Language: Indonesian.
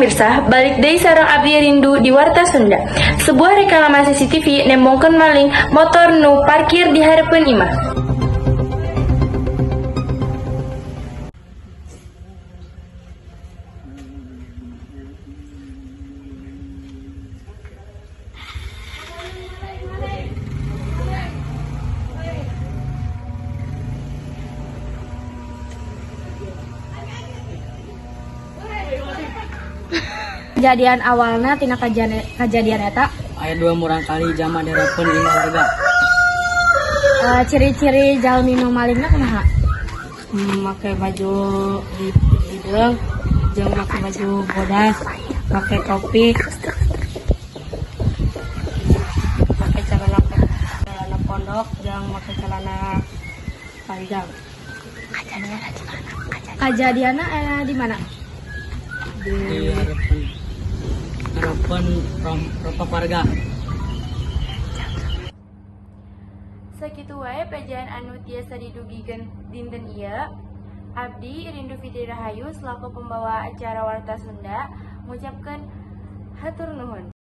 pamirsa, balik deui sareng Abdi Rindu di Warta Sunda. Sebuah rekaman CCTV nembongkeun maling motor nu parkir di hareupeun imah. Kejadian awalnya tina kejadian eta aya 2 murang kali jama dihareupeun imah warga. Ciri-ciri jalmi nu malingna kumaha? Make baju hidung, jeung make baju bodas, make topi, make celana pondok, jeung make celana panjang. Kejadiannya di mana? Di hareupeun rompok warga. Sakitu wae pejaan anu tiasa didugikeun dinten ieu. Abdi Rindu Fitri Rahayu selaku pembawa acara Warta Sunda ngucapkeun hatur nuhun.